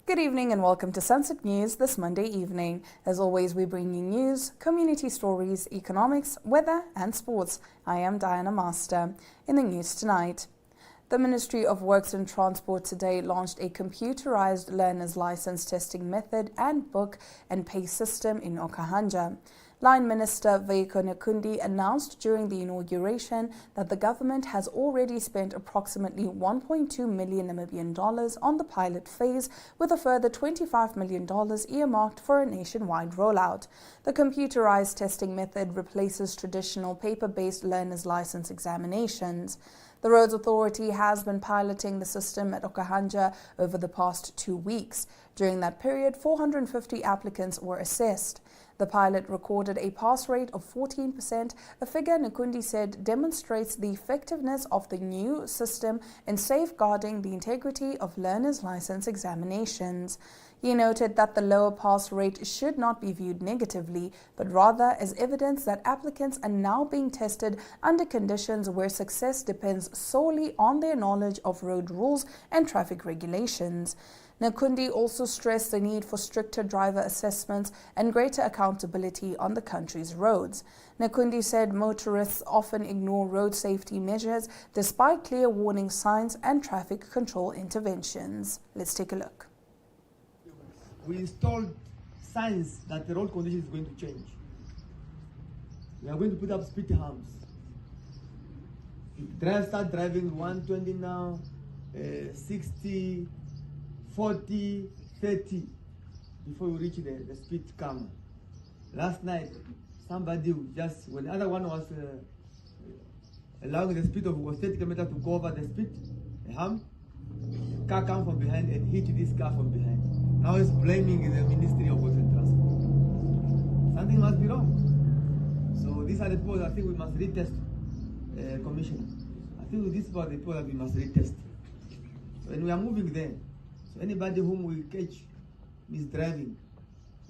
Good evening and welcome to Sunset News this Monday evening. As always, we bring you news, community stories, economics, weather and sports. I am Diana Master. In the news tonight, the Ministry of Works and Transport today launched a computerized learner's license testing method and book and pay system in Okahanja. Line Minister Veiko Nkundi announced during the inauguration that the government has already spent approximately 1.2 million Namibian dollars on the pilot phase, with a further $25 million earmarked for a nationwide rollout. The computerized testing method replaces traditional paper-based learner's license examinations. The Roads Authority has been piloting the system at Okahanja over the past 2 weeks. During that period, 450 applicants were assessed. The pilot recorded a pass rate of 14%, a figure Nkundi said demonstrates the effectiveness of the new system in safeguarding the integrity of learners' license examinations. He noted that the lower pass rate should not be viewed negatively, but rather as evidence that applicants are now being tested under conditions where success depends solely on their knowledge of road rules and traffic regulations. Nkundi also stressed the need for stricter driver assessments and greater accountability on the country's roads. Nkundi said motorists often ignore road safety measures despite clear warning signs and traffic control interventions. Let's take a look. We installed signs that the road condition is going to change. We are going to put up speed humps. If start driving 120 now, 60, 40, 30, before you reach the speed camera. Last night, somebody just, when the other one was allowing the speed of 30 kilometers to go over the speed, a hump, car come from behind and hit this car from behind. Now he's blaming the Ministry of Works and Transport. Something must be wrong. So these are the people I think we must retest, Commissioner. I think these are the people that we must retest. So, and we are moving there. So anybody whom we catch misdriving,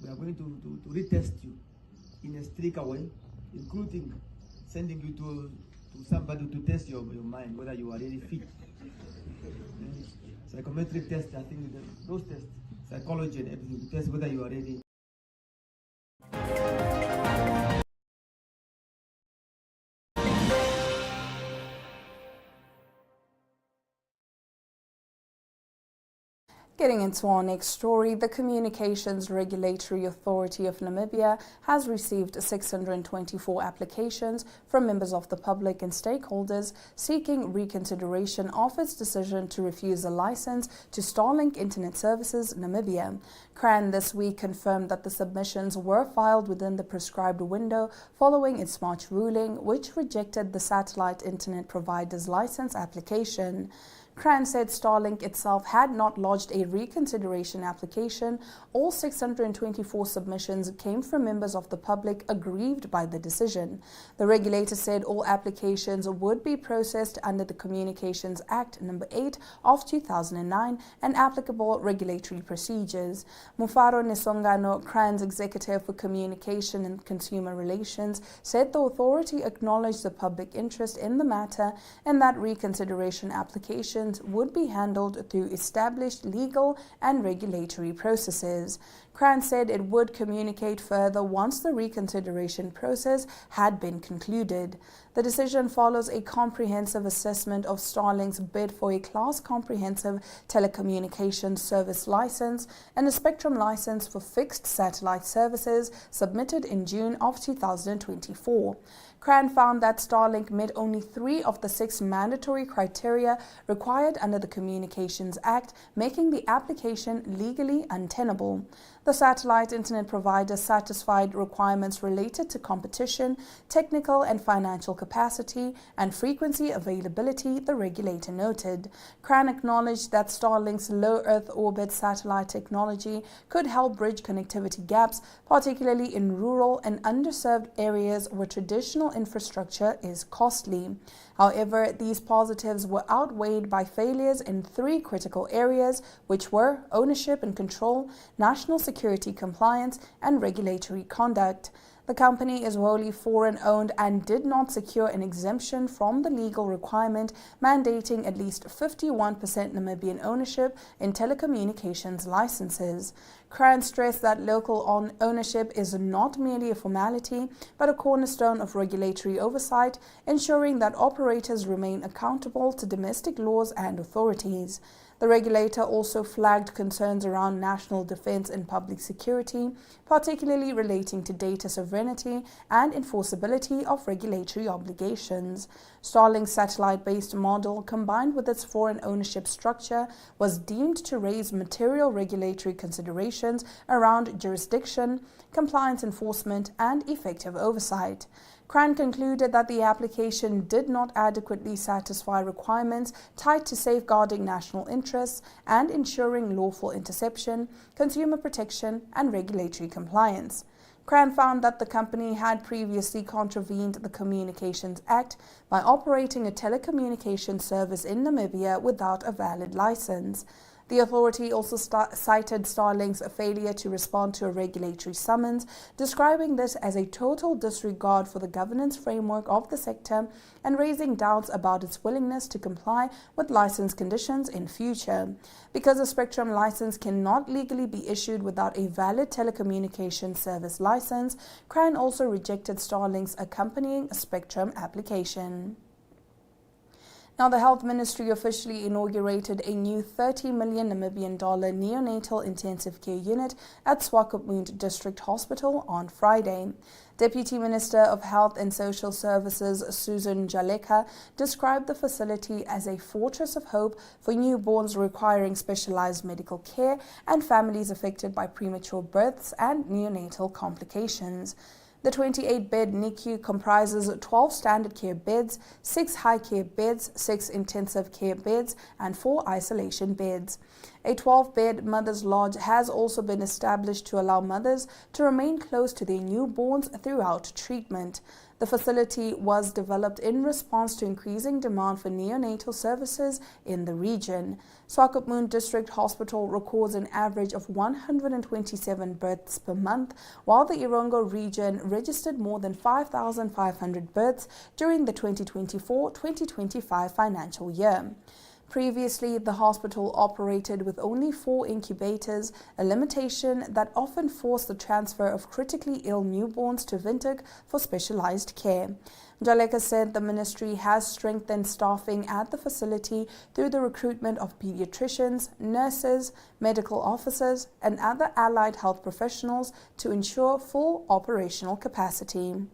we are going to retest you in a stricter way, including sending you to somebody to test your mind, whether you are really fit. Psychometric test, I think those tests, psychology and everything, to test whether you are ready. Getting into our next story, the Communications Regulatory Authority of Namibia has received 624 applications from members of the public and stakeholders seeking reconsideration of its decision to refuse a license to Starlink Internet Services Namibia. CRAN this week confirmed that the submissions were filed within the prescribed window following its March ruling, which rejected the satellite internet provider's license application. CRAN said Starlink itself had not lodged a reconsideration application. All 624 submissions came from members of the public aggrieved by the decision. The regulator said all applications would be processed under the Communications Act No. 8 of 2009 and applicable regulatory procedures. Mufaro Nesongano, CRAN's Executive for Communication and Consumer Relations, said the authority acknowledged the public interest in the matter and that reconsideration applications would be handled through established legal and regulatory processes. CRAN said it would communicate further once the reconsideration process had been concluded. The decision follows a comprehensive assessment of Starlink's bid for a Class Comprehensive Telecommunications Service license and a spectrum license for fixed satellite services submitted in June of 2024. CRAN found that Starlink met only 3 of the 6 mandatory criteria required under the Communications Act, making the application legally untenable. The satellite internet provider satisfied requirements related to competition, technical and financial capacity, and frequency availability, the regulator noted. CRAN acknowledged that Starlink's low Earth orbit satellite technology could help bridge connectivity gaps, particularly in rural and underserved areas where traditional infrastructure is costly. However, these positives were outweighed by failures in 3 critical areas, which were ownership and control, national security compliance, and regulatory conduct. The company is wholly foreign-owned and did not secure an exemption from the legal requirement mandating at least 51% Namibian ownership in telecommunications licenses. CRAN stressed that local ownership is not merely a formality, but a cornerstone of regulatory oversight, ensuring that operators remain accountable to domestic laws and authorities. The regulator also flagged concerns around national defense and public security, particularly relating to data sovereignty and enforceability of regulatory obligations. Starlink's satellite-based model, combined with its foreign ownership structure, was deemed to raise material regulatory considerations around jurisdiction, compliance enforcement, and effective oversight. CRAN concluded that the application did not adequately satisfy requirements tied to safeguarding national interests and ensuring lawful interception, consumer protection, and regulatory compliance. CRAN found that the company had previously contravened the Communications Act by operating a telecommunications service in Namibia without a valid license. The authority also cited Starlink's failure to respond to a regulatory summons, describing this as a total disregard for the governance framework of the sector and raising doubts about its willingness to comply with license conditions in future. Because a spectrum license cannot legally be issued without a valid telecommunications service license, CRAN also rejected Starlink's accompanying spectrum application. Now, the Health Ministry officially inaugurated a new 30 million Namibian dollar neonatal intensive care unit at Swakopmund District Hospital on Friday. Deputy Minister of Health and Social Services Susan Jaleka described the facility as a fortress of hope for newborns requiring specialized medical care and families affected by premature births and neonatal complications. The 28-bed NICU comprises 12 standard care beds, 6 high care beds, 6 intensive care beds, and 4 isolation beds. A 12-bed mother's lodge has also been established to allow mothers to remain close to their newborns throughout treatment. The facility was developed in response to increasing demand for neonatal services in the region. Swakopmund District Hospital records an average of 127 births per month, while the Irongo region registered more than 5,500 births during the 2024-2025 financial year. Previously, the hospital operated with only 4 incubators, a limitation that often forced the transfer of critically ill newborns to Windhoek for specialized care. Jaleka said the ministry has strengthened staffing at the facility through the recruitment of pediatricians, nurses, medical officers, and other allied health professionals to ensure full operational capacity.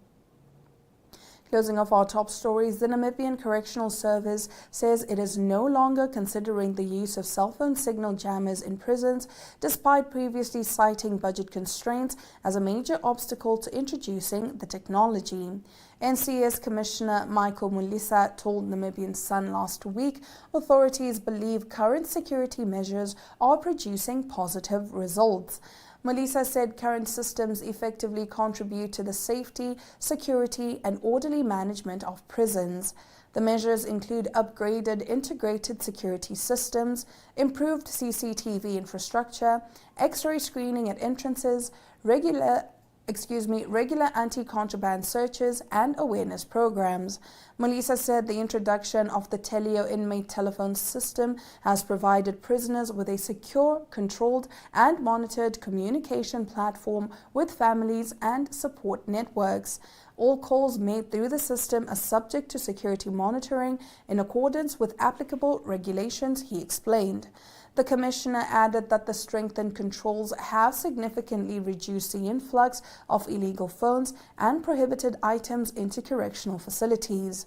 Closing off our top stories, the Namibian Correctional Service says it is no longer considering the use of cell phone signal jammers in prisons, despite previously citing budget constraints as a major obstacle to introducing the technology. NCS Commissioner Michael Mulisa told Namibian Sun last week authorities believe current security measures are producing positive results. Mulisa said current systems effectively contribute to the safety, security, and orderly management of prisons. The measures include upgraded integrated security systems, improved CCTV infrastructure, X-ray screening at entrances, regular anti-contraband searches, and awareness programs. Mulisa said the introduction of the Telio inmate telephone system has provided prisoners with a secure, controlled, and monitored communication platform with families and support networks. All calls made through the system are subject to security monitoring in accordance with applicable regulations, he explained. The Commissioner added that the strengthened controls have significantly reduced the influx of illegal phones and prohibited items into correctional facilities.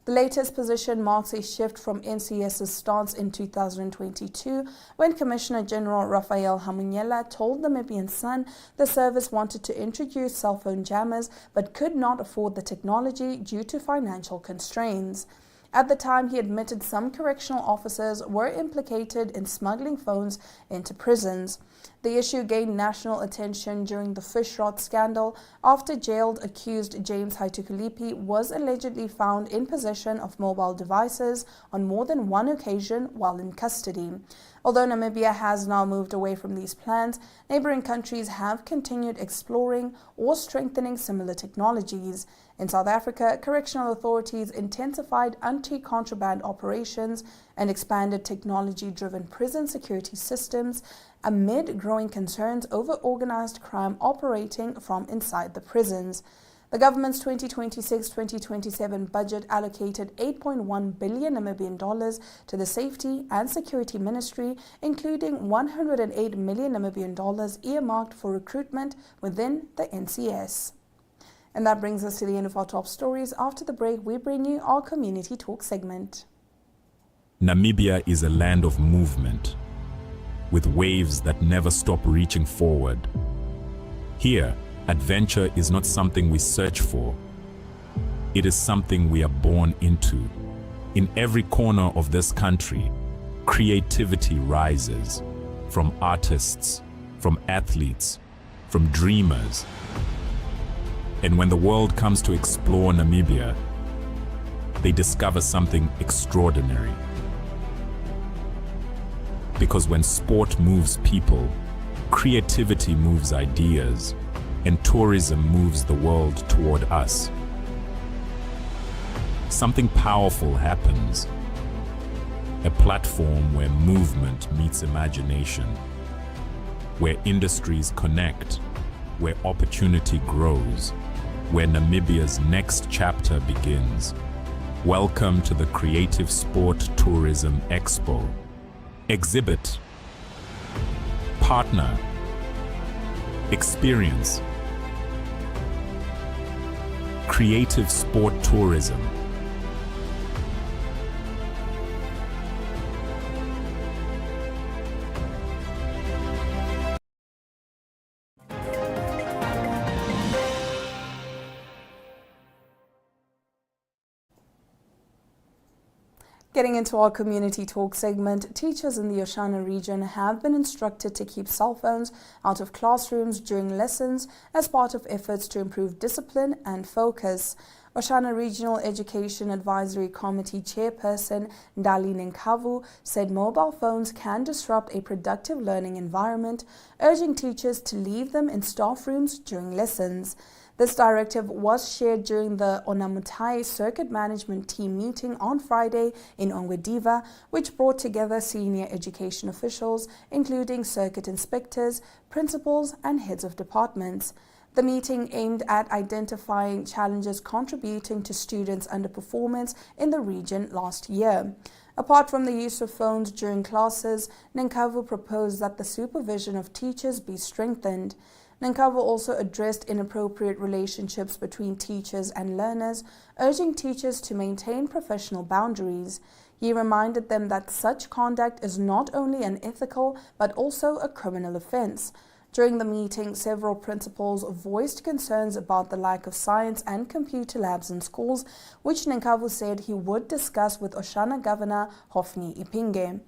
The latest position marks a shift from NCS's stance in 2022 when Commissioner General Raphael Hamunyela told the Namibian Sun the service wanted to introduce cell phone jammers but could not afford the technology due to financial constraints. At the time, he admitted some correctional officers were implicated in smuggling phones into prisons. The issue gained national attention during the fish rot scandal after jailed accused James Haitukulipi was allegedly found in possession of mobile devices on more than one occasion while in custody. Although Namibia has now moved away from these plans, neighboring countries have continued exploring or strengthening similar technologies. In South Africa, correctional authorities intensified anti-contraband operations and expanded technology-driven prison security systems amid growing concerns over organized crime operating from inside the prisons. The government's 2026-2027 budget allocated 8.1 billion Namibian dollars to the Safety and Security Ministry, including 108 million Namibian dollars earmarked for recruitment within the NCS. And that brings us to the end of our top stories. After the break, we bring you our Community Talk segment. Namibia is a land of movement, with waves that never stop reaching forward. Here, adventure is not something we search for. It is something we are born into. In every corner of this country, creativity rises, from artists, from athletes, from dreamers. And when the world comes to explore Namibia, they discover something extraordinary. Because when sport moves people, creativity moves ideas, and tourism moves the world toward us. Something powerful happens. A platform where movement meets imagination, where industries connect, where opportunity grows, where Namibia's next chapter begins. Welcome to the Creative Sport Tourism Expo. Exhibit, partner, experience. Creative Sport Tourism. Getting into our Community Talk segment, teachers in the Oshana region have been instructed to keep cell phones out of classrooms during lessons as part of efforts to improve discipline and focus. Oshana Regional Education Advisory Committee Chairperson Ndali Nenkavu said mobile phones can disrupt a productive learning environment, urging teachers to leave them in staff rooms during lessons. This directive was shared during the Onamutai Circuit Management Team meeting on Friday in Ongwediva, which brought together senior education officials, including circuit inspectors, principals, and heads of departments. The meeting aimed at identifying challenges contributing to students' underperformance in the region last year. Apart from the use of phones during classes, Nenkavu proposed that the supervision of teachers be strengthened. Nenkavu also addressed inappropriate relationships between teachers and learners, urging teachers to maintain professional boundaries. He reminded them that such conduct is not only unethical but also a criminal offense. During the meeting, several principals voiced concerns about the lack of science and computer labs in schools, which Nenkavu said he would discuss with Oshana Governor Hofni Ipinge.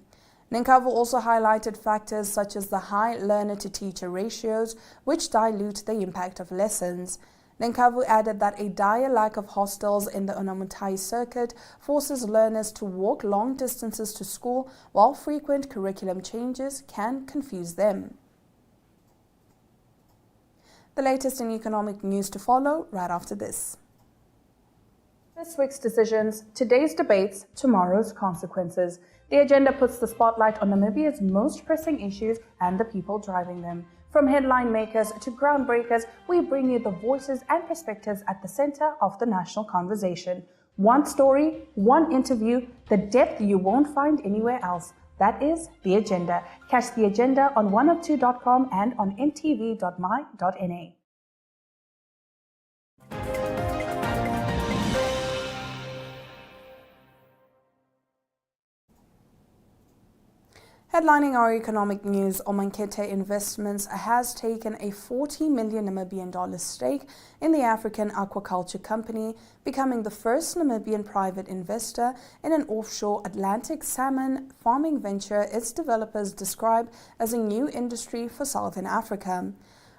Nenkavu also highlighted factors such as the high learner-to-teacher ratios, which dilute the impact of lessons. Nenkavu added that a dire lack of hostels in the Onamutai circuit forces learners to walk long distances to school, while frequent curriculum changes can confuse them. The latest in economic news to follow right after this. This week's decisions, today's debates, tomorrow's consequences. The agenda puts the spotlight on Namibia's most pressing issues and the people driving them. From headline makers to groundbreakers, we bring you the voices and perspectives at the center of the national conversation. One story, one interview, the depth you won't find anywhere else. That is The Agenda. Catch The Agenda on 102.com and on ntv.my.na. Headlining our economic news, Omankete Investments has taken a 40 million Namibian dollar stake in the African aquaculture company, becoming the first Namibian private investor in an offshore Atlantic salmon farming venture its developers describe as a new industry for Southern Africa.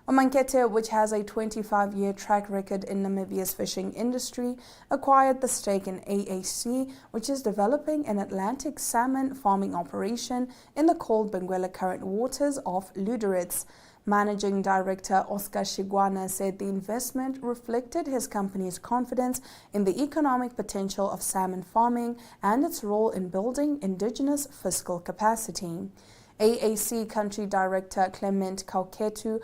Omankete, which has a 25-year track record in Namibia's fishing industry, acquired the stake in AAC, which is developing an Atlantic salmon farming operation in the cold Benguela Current waters of Lüderitz. Managing Director Oscar Shigwana said the investment reflected his company's confidence in the economic potential of salmon farming and its role in building indigenous fiscal capacity. AAC Country Director Clement Kauketu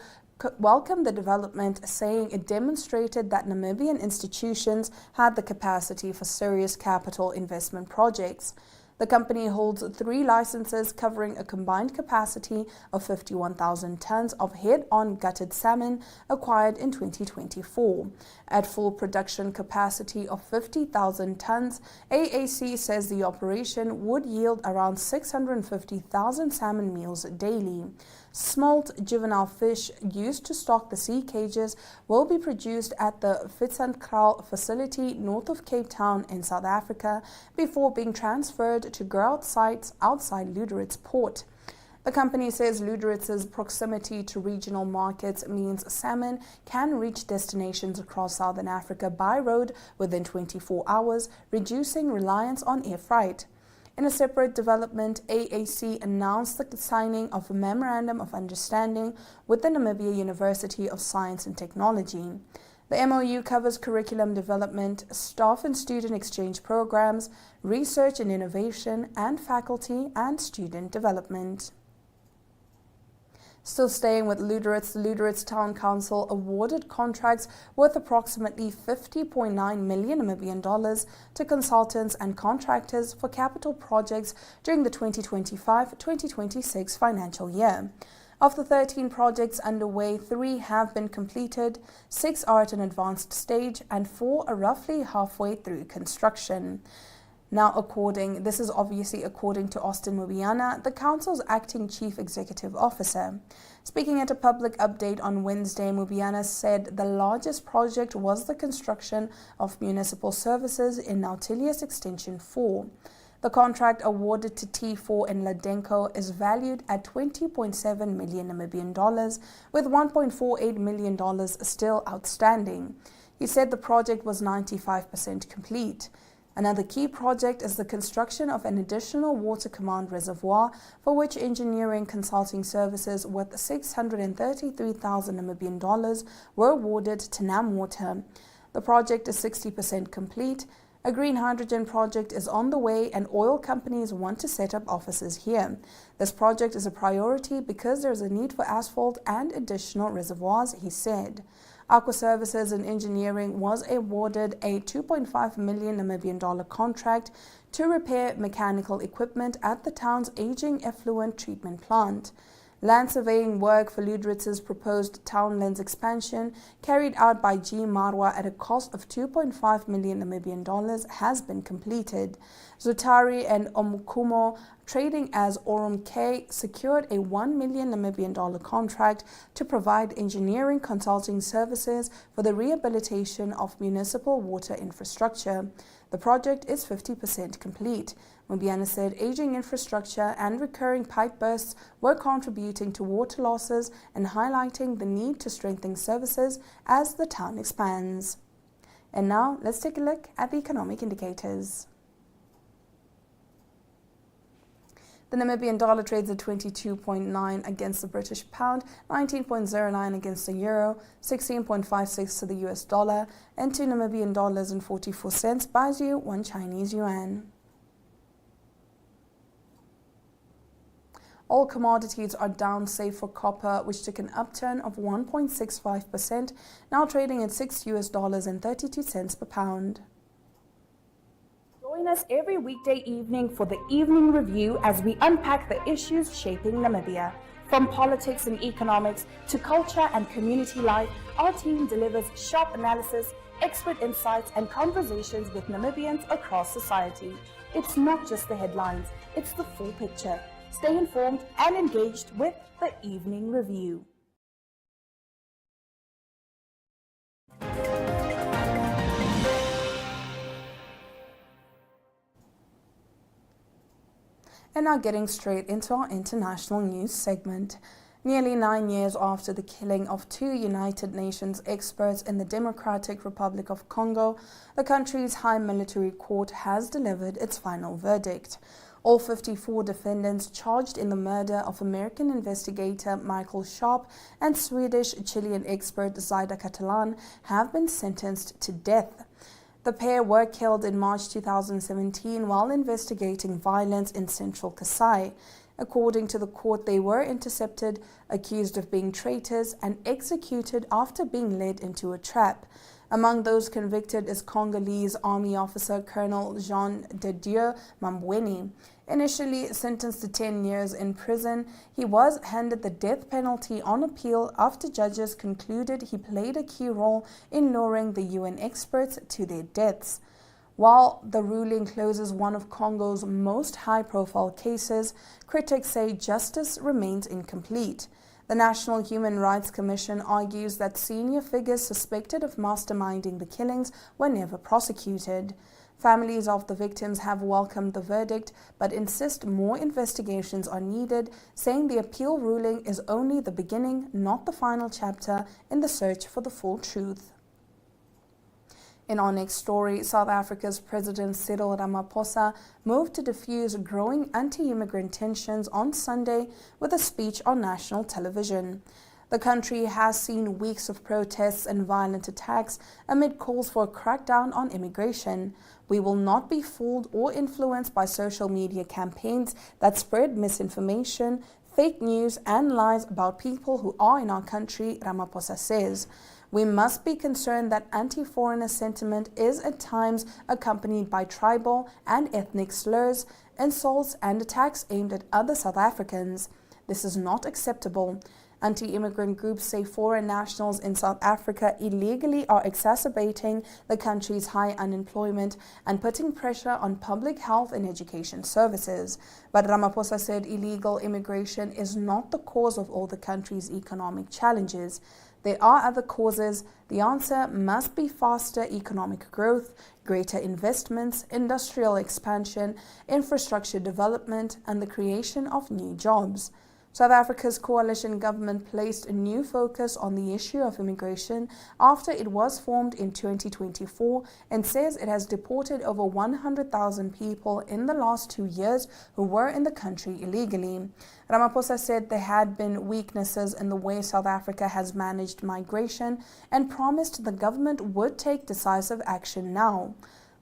welcomed the development, saying it demonstrated that Namibian institutions had the capacity for serious capital investment projects. The company holds 3 licenses covering a combined capacity of 51,000 tons of head-on gutted salmon acquired in 2024. At full production capacity of 50,000 tons, AAC says the operation would yield around 650,000 salmon meals daily. Smolt juvenile fish used to stock the sea cages will be produced at the Vitsankraal facility north of Cape Town in South Africa before being transferred to grow-out sites outside Lüderitz port. The company says Lüderitz's proximity to regional markets means salmon can reach destinations across Southern Africa by road within 24 hours, reducing reliance on air freight. In a separate development, AAC announced the signing of a Memorandum of Understanding with the Namibia University of Science and Technology. The MOU covers curriculum development, staff and student exchange programs, research and innovation, and faculty and student development. Still staying with Lüderitz, the Lüderitz Town Council awarded contracts worth approximately 50.9 million Namibian dollars to consultants and contractors for capital projects during the 2025-2026 financial year. Of the 13 projects underway, 3 have been completed, 6 are at an advanced stage, and 4 are roughly halfway through construction. This is obviously according to Austin Mubiana, the Council's acting Chief Executive Officer. Speaking at a public update on Wednesday, Mubiana said the largest project was the construction of municipal services in Nautilus Extension 4. The contract awarded to T4 and Ladenko is valued at 20.7 million Namibian dollars, with $1.48 million still outstanding. He said the project was 95% complete. Another key project is the construction of an additional water command reservoir, for which engineering consulting services worth 633,000 Namibian dollars were awarded to NamWater. The project is 60% complete. A green hydrogen project is on the way and oil companies want to set up offices here. This project is a priority because there is a need for asphalt and additional reservoirs, he said. Aqua Services and Engineering was awarded a 2.5 million Namibian dollar contract to repair mechanical equipment at the town's aging effluent treatment plant. Land surveying work for Lüderitz's proposed Townlands expansion, carried out by G. Marwa at a cost of 2.5 million Namibian dollars, has been completed. Zutari and Omukumo, trading as Orum K, secured a 1 million Namibian dollar contract to provide engineering consulting services for the rehabilitation of municipal water infrastructure. The project is 50% complete. Mubiana said aging infrastructure and recurring pipe bursts were contributing to water losses and highlighting the need to strengthen services as the town expands. And now, let's take a look at the economic indicators. The Namibian dollar trades at 22.9 against the British pound, 19.09 against the euro, 16.56 to the US dollar, and 2 Namibian dollars and 44 cents buys you 1 Chinese yuan. All commodities are down save for copper, which took an upturn of 1.65%, now trading at $6 and 32 cents per pound. Join us every weekday evening for the Evening Review as we unpack the issues shaping Namibia. From politics and economics to culture and community life, our team delivers sharp analysis, expert insights, and conversations with Namibians across society. It's not just the headlines, it's the full picture. Stay informed and engaged with the Evening Review. And now getting straight into our international news segment. Nearly 9 years after the killing of 2 United Nations experts in the Democratic Republic of Congo, the country's high military court has delivered its final verdict. All 54 defendants charged in the murder of American investigator Michael Sharp and Swedish-Chilean expert Zaida Catalan have been sentenced to death. The pair were killed in March 2017 while investigating violence in central Kasai. According to the court, they were intercepted, accused of being traitors, and executed after being led into a trap. Among those convicted is Congolese Army officer Colonel Jean de Dieu Mambweni. Initially sentenced to 10 years in prison, he was handed the death penalty on appeal after judges concluded he played a key role in luring the UN experts to their deaths. While the ruling closes one of Congo's most high-profile cases, critics say justice remains incomplete. The National Human Rights Commission argues that senior figures suspected of masterminding the killings were never prosecuted. Families of the victims have welcomed the verdict, but insist more investigations are needed, saying the appeal ruling is only the beginning, not the final chapter, in the search for the full truth. In our next story, South Africa's President Cyril Ramaphosa moved to diffuse growing anti-immigrant tensions on Sunday with a speech on national television. The country has seen weeks of protests and violent attacks amid calls for a crackdown on immigration. We will not be fooled or influenced by social media campaigns that spread misinformation, fake news, and lies about people who are in our country, Ramaphosa says. We must be concerned that anti-foreigner sentiment is at times accompanied by tribal and ethnic slurs, insults, and attacks aimed at other South Africans. This is not acceptable. Anti-immigrant groups say foreign nationals in South Africa illegally are exacerbating the country's high unemployment and putting pressure on public health and education services. But Ramaphosa said illegal immigration is not the cause of all the country's economic challenges. There are other causes. The answer must be faster economic growth, greater investments, industrial expansion, infrastructure development, and the creation of new jobs. South Africa's coalition government placed a new focus on the issue of immigration after it was formed in 2024 and says it has deported over 100,000 people in the last 2 years who were in the country illegally. Ramaphosa said there had been weaknesses in the way South Africa has managed migration and promised the government would take decisive action now.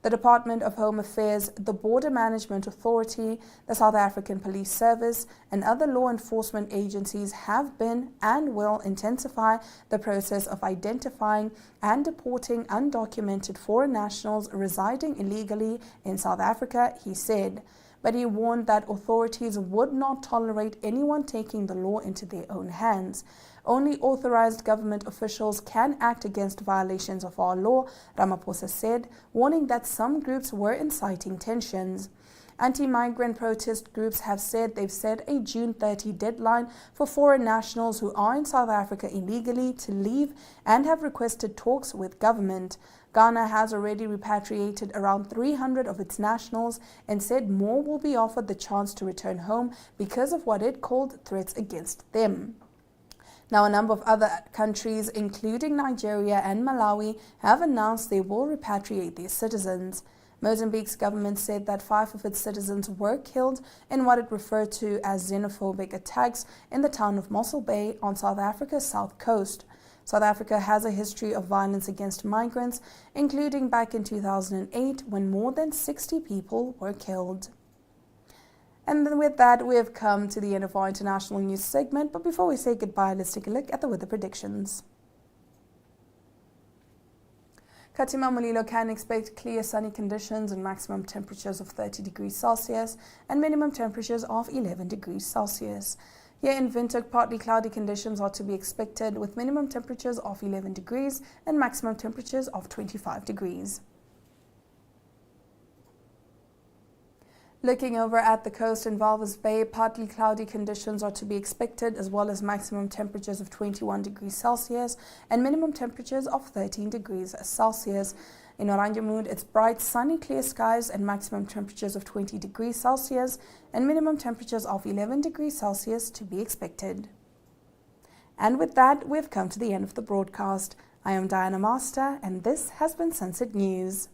The Department of Home Affairs, the Border Management Authority, the South African Police Service, and other law enforcement agencies have been and will intensify the process of identifying and deporting undocumented foreign nationals residing illegally in South Africa, he said. But he warned that authorities would not tolerate anyone taking the law into their own hands. Only authorized government officials can act against violations of our law, Ramaphosa said, warning that some groups were inciting tensions. Anti-migrant protest groups have said they've set a June 30 deadline for foreign nationals who are in South Africa illegally to leave and have requested talks with government. Ghana has already repatriated around 300 of its nationals and said more will be offered the chance to return home because of what it called threats against them. Now, a number of other countries, including Nigeria and Malawi, have announced they will repatriate their citizens. Mozambique's government said that 5 of its citizens were killed in what it referred to as xenophobic attacks in the town of Mossel Bay on South Africa's south coast. South Africa has a history of violence against migrants, including back in 2008 when more than 60 people were killed. And then with that, we have come to the end of our international news segment. But before we say goodbye, let's take a look at the weather predictions. Katima Mulilo can expect clear sunny conditions and maximum temperatures of 30 degrees Celsius and minimum temperatures of 11 degrees Celsius. Here in Windhoek, partly cloudy conditions are to be expected with minimum temperatures of 11 degrees and maximum temperatures of 25 degrees. Looking over at the coast in Walvis Bay, partly cloudy conditions are to be expected, as well as maximum temperatures of 21 degrees Celsius and minimum temperatures of 13 degrees Celsius. In Oranjemund, it's bright, sunny, clear skies and maximum temperatures of 20 degrees Celsius and minimum temperatures of 11 degrees Celsius to be expected. And with that, we've come to the end of the broadcast. I am Diana Master, and this has been Sunset News.